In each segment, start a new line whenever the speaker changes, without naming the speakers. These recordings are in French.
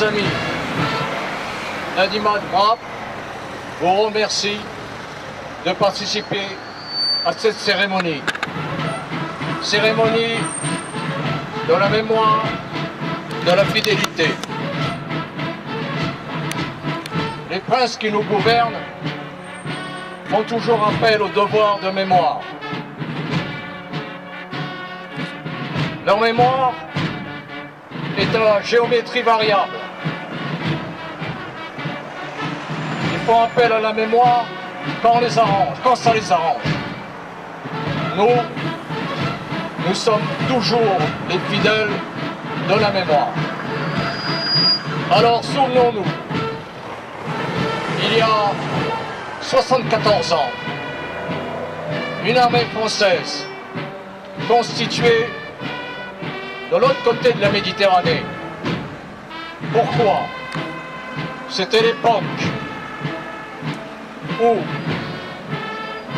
Chers amis, l'Animal Brave vous remercie de participer à cette cérémonie. Cérémonie de la mémoire, de la fidélité. Les princes qui nous gouvernent font toujours appel au devoir de mémoire. Leur mémoire est à géométrie variable. Ils font appel à la mémoire quand ça les arrange. Nous sommes toujours les fidèles de la mémoire. Alors souvenons-nous, il y a 74 ans, une armée française constituée de l'autre côté de la Méditerranée. Pourquoi? C'était l'époque où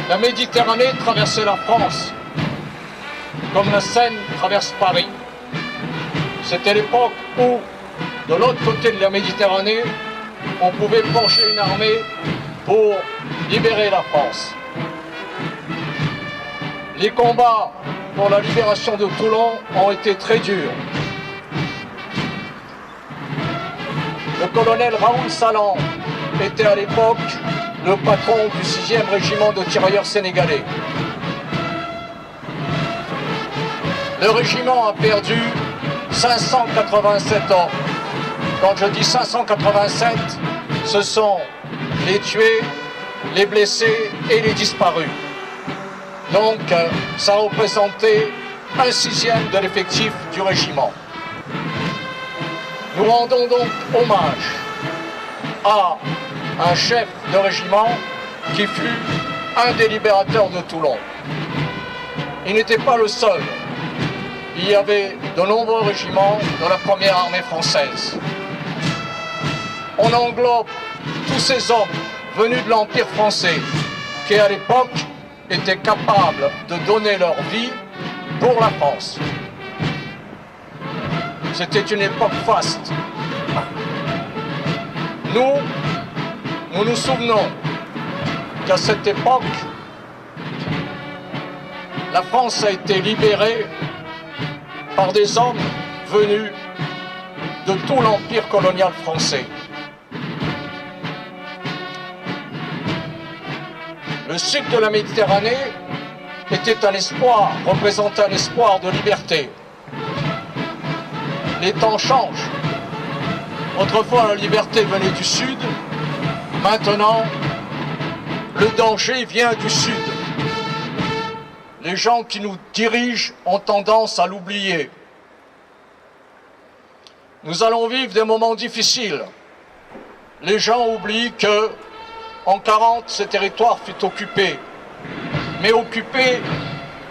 la Méditerranée traversait la France, comme la Seine traverse Paris. C'était l'époque où, de l'autre côté de la Méditerranée, on pouvait pencher une armée pour libérer la France. Les combats pour la libération de Toulon ont été très durs. Le colonel Raoul Salan était à l'époque le patron du 6e régiment de tirailleurs sénégalais. Le régiment a perdu 587 hommes. Quand je dis 587, ce sont les tués, les blessés et les disparus. Donc, ça représentait 1/6 de l'effectif du régiment. Nous rendons donc hommage à un chef de régiment qui fut un des libérateurs de Toulon. Il n'était pas le seul. Il y avait de nombreux régiments dans la première armée française. On englobe tous ces hommes venus de l'Empire français qui, à l'époque, étaient capables de donner leur vie pour la France. C'était une époque faste. Nous nous souvenons qu'à cette époque, la France a été libérée par des hommes venus de tout l'empire colonial français. Le sud de la Méditerranée était un espoir, représentait un espoir de liberté. Les temps changent. Autrefois, la liberté venait du sud. Maintenant, le danger vient du sud. Les gens qui nous dirigent ont tendance à l'oublier. Nous allons vivre des moments difficiles. Les gens oublient que, en 1940, ce territoire fut occupé, mais occupé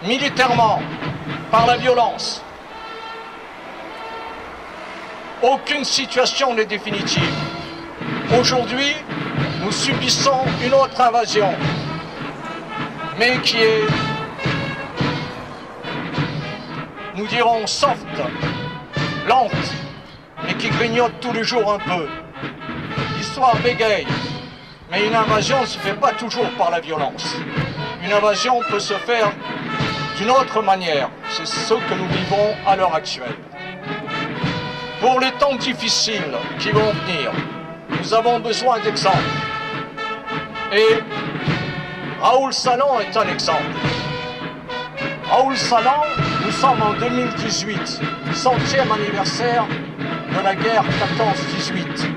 militairement, par la violence. Aucune situation n'est définitive. Aujourd'hui, nous subissons une autre invasion, mais qui est, nous dirons, soft, lente, mais qui grignote tous les jours un peu. L'histoire bégaye, mais une invasion ne se fait pas toujours par la violence. Une invasion peut se faire d'une autre manière. C'est ce que nous vivons à l'heure actuelle. Pour les temps difficiles qui vont venir, nous avons besoin d'exemples. Et Raoul Salan est un exemple. Raoul Salan, nous sommes en 2018, 100e anniversaire de la guerre 14-18.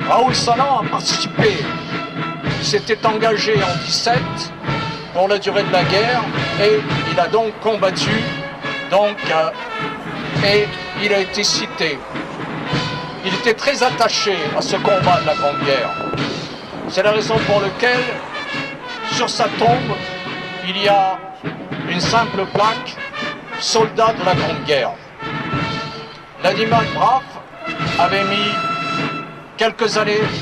Raoul Salan a participé, il s'était engagé en 17 pour la durée de la guerre et il a donc combattu, et il a été cité. Il était très attaché à ce combat de la Grande Guerre. C'est la raison pour laquelle, sur sa tombe, il y a une simple plaque « Soldat de la Grande Guerre ». L'Animal Brave avait mis il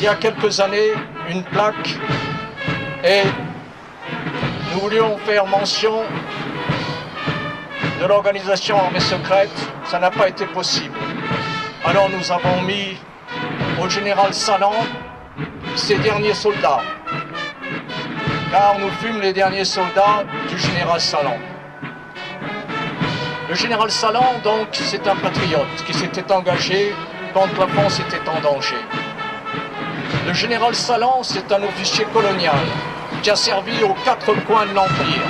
y a quelques années, une plaque et nous voulions faire mention de l'organisation armée secrète. Ça n'a pas été possible. Alors nous avons mis au général Salan ses derniers soldats, car nous fûmes les derniers soldats du général Salan. Le général Salan, donc, c'est un patriote qui s'était engagé quand la France était en danger. Le général Salan, c'est un officier colonial qui a servi aux quatre coins de l'Empire.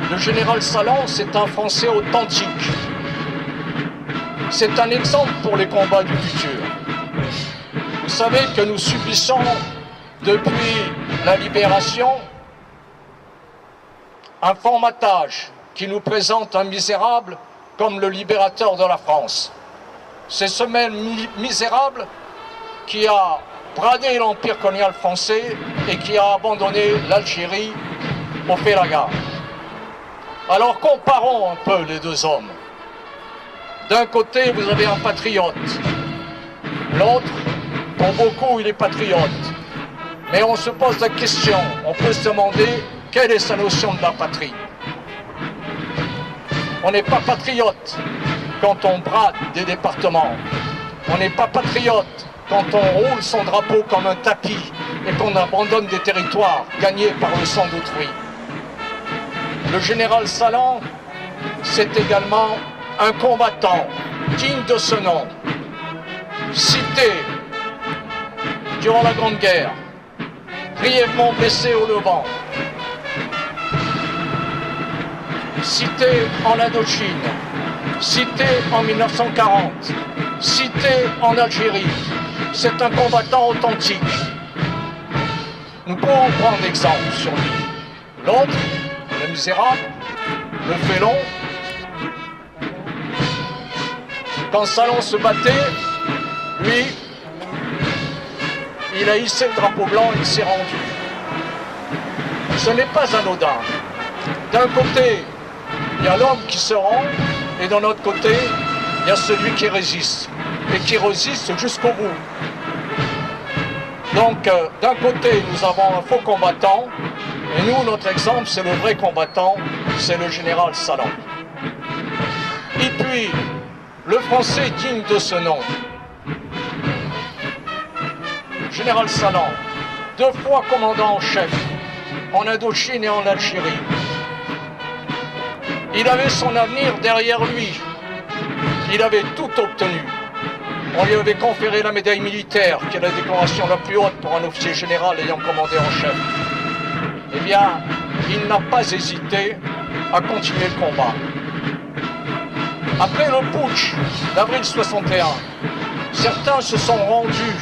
Le général Salan, c'est un Français authentique. C'est un exemple pour les combats du futur. Vous savez que nous subissons, depuis la libération, un formatage qui nous présente un misérable comme le libérateur de la France. C'est ce même misérable qui a bradé l'empire colonial français et qui a abandonné l'Algérie au Félaga. Alors comparons un peu les deux hommes. D'un côté, vous avez un patriote. L'autre, pour beaucoup, il est patriote. Mais on se pose la question, on peut se demander quelle est sa notion de la patrie. On n'est pas patriote quand on brade des départements. On n'est pas patriote quand on roule son drapeau comme un tapis et qu'on abandonne des territoires gagnés par le sang d'autrui. Le général Salan, c'est également un combattant digne de ce nom, cité durant la Grande Guerre, grièvement blessé au Levant, cité en Indochine, cité en 1940, cité en Algérie. C'est un combattant authentique. Nous pouvons prendre exemple sur lui. L'autre, le misérable, le félon, quand Salan se battait, lui, il a hissé le drapeau blanc, il s'est rendu. Ce n'est pas anodin. D'un côté, il y a l'homme qui se rend, et d'un autre côté, il y a celui qui résiste, et qui résiste jusqu'au bout. Donc, d'un côté, nous avons un faux combattant, et nous, notre exemple, c'est le vrai combattant, c'est le général Salan. Et puis, le Français digne de ce nom, général Salan, 2 fois commandant en chef, en Indochine et en Algérie. Il avait son avenir derrière lui. Il avait tout obtenu. On lui avait conféré la médaille militaire, qui est la décoration la plus haute pour un officier général ayant commandé en chef. Eh bien, il n'a pas hésité à continuer le combat. Après le putsch d'avril 61, certains se sont rendus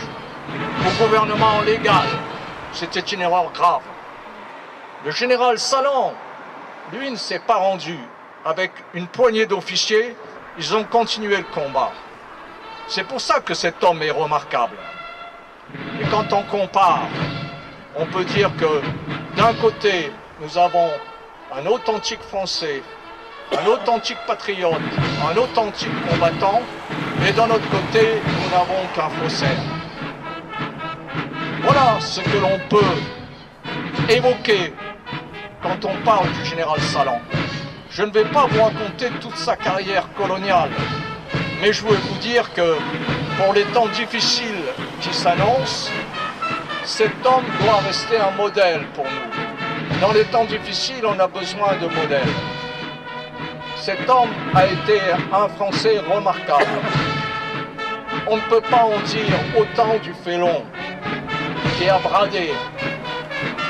au gouvernement légal. C'était une erreur grave. Le général Salan, lui, ne s'est pas rendu. Avec une poignée d'officiers, ils ont continué le combat. C'est pour ça que cet homme est remarquable. Et quand on compare, on peut dire que d'un côté, nous avons un authentique Français, un authentique patriote, un authentique combattant, et d'un autre côté, nous n'avons qu'un faussaire. Voilà ce que l'on peut évoquer quand on parle du général Salan. Je ne vais pas vous raconter toute sa carrière coloniale, mais je veux vous dire que pour les temps difficiles qui s'annoncent, cet homme doit rester un modèle pour nous. Dans les temps difficiles, on a besoin de modèles. Cet homme a été un Français remarquable. On ne peut pas en dire autant du félon qui a bradé,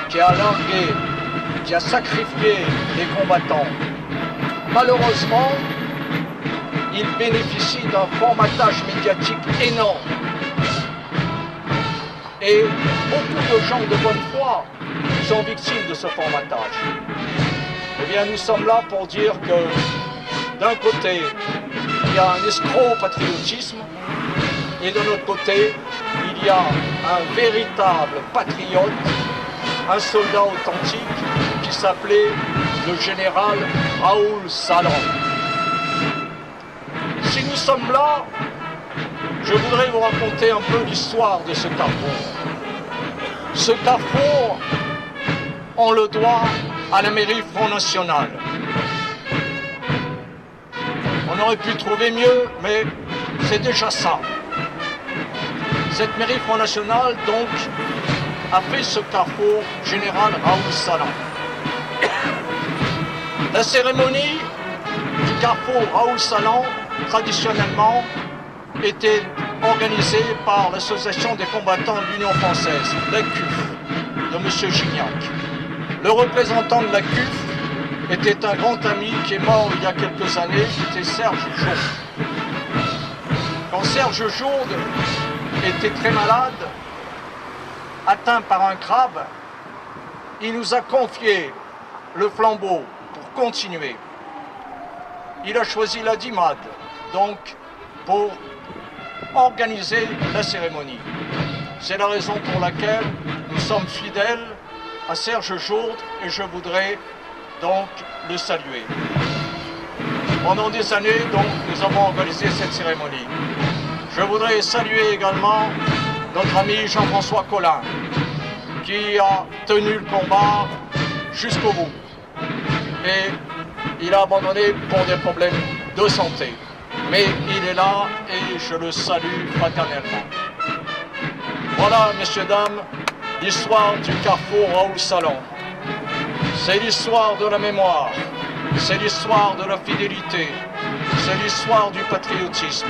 qui a largué, qui a sacrifié les combattants. Malheureusement, il bénéficie d'un formatage médiatique énorme. Et beaucoup de gens de bonne foi sont victimes de ce formatage. Eh bien, nous sommes là pour dire que d'un côté, il y a un escroc patriotisme, et de l'autre côté, il y a un véritable patriote, un soldat authentique qui s'appelait le général Raoul Salan. Si nous sommes là, je voudrais vous raconter un peu l'histoire de ce carrefour. Ce carrefour, on le doit à la mairie Front National. On aurait pu trouver mieux, mais c'est déjà ça. Cette mairie Front National, donc, a fait ce carrefour général Raoul Salan. La cérémonie du carrefour Raoul Salan, traditionnellement, était organisée par l'Association des combattants de l'Union française, la CUF, de M. Gignac. Le représentant de la CUF était un grand ami qui est mort il y a quelques années, c'était Serge Jourde. Quand Serge Jourde était très malade, atteint par un crabe, il nous a confié le flambeau pour continuer. Il a choisi la DIMAD, donc, pour organiser la cérémonie. C'est la raison pour laquelle nous sommes fidèles à Serge Jourde et je voudrais donc le saluer. Pendant des années, donc, nous avons organisé cette cérémonie. Je voudrais saluer également notre ami Jean-François Collin, qui a tenu le combat jusqu'au bout. Et il a abandonné pour des problèmes de santé. Mais il est là et je le salue fraternellement. Voilà, messieurs, dames, l'histoire du carrefour Raoul Salan. C'est l'histoire de la mémoire, c'est l'histoire de la fidélité, c'est l'histoire du patriotisme.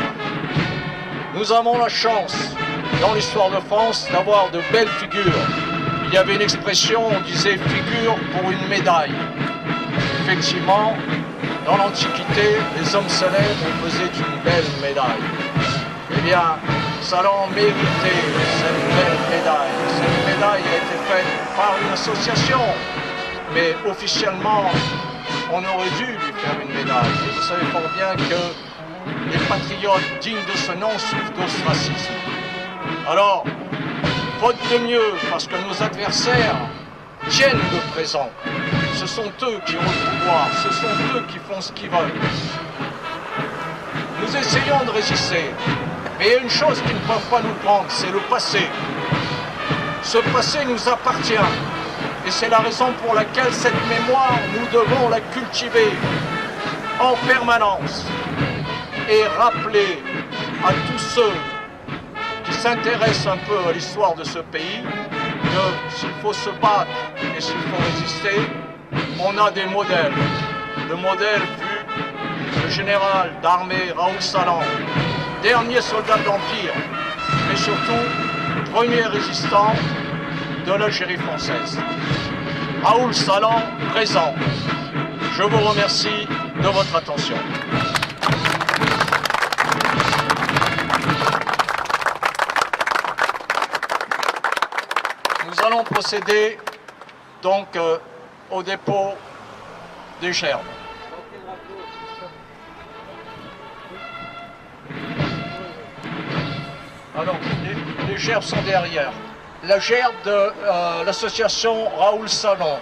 Nous avons la chance, dans l'histoire de France, d'avoir de belles figures. Il y avait une expression, on disait figure pour une médaille. Effectivement, dans l'Antiquité, les hommes célèbres faisaient une belle médaille. Eh bien, Salan méritait cette belle médaille. Cette médaille a été faite par une association, mais officiellement, on aurait dû lui faire une médaille. Et vous savez fort bien que les patriotes dignes de ce nom souffrent d'ostracisme. Alors, faute de mieux, parce que nos adversaires tiennent le présent. Ce sont eux qui ont le pouvoir, ce sont eux qui font ce qu'ils veulent. Nous essayons de résister, mais il y a une chose qu'ils ne peuvent pas nous prendre, c'est le passé. Ce passé nous appartient, et c'est la raison pour laquelle cette mémoire, nous devons la cultiver en permanence et rappeler à tous ceux qui s'intéressent un peu à l'histoire de ce pays que s'il faut se battre et s'il faut résister, on a des modèles. Le modèle fut le général d'armée Raoul Salan, dernier soldat de l'Empire, mais surtout premier résistant de l'Algérie française. Raoul Salan, présent. Je vous remercie de votre attention. Nous allons procéder donc au dépôt des gerbes. Alors, les gerbes sont derrière. La gerbe de l'association Raoul Salan.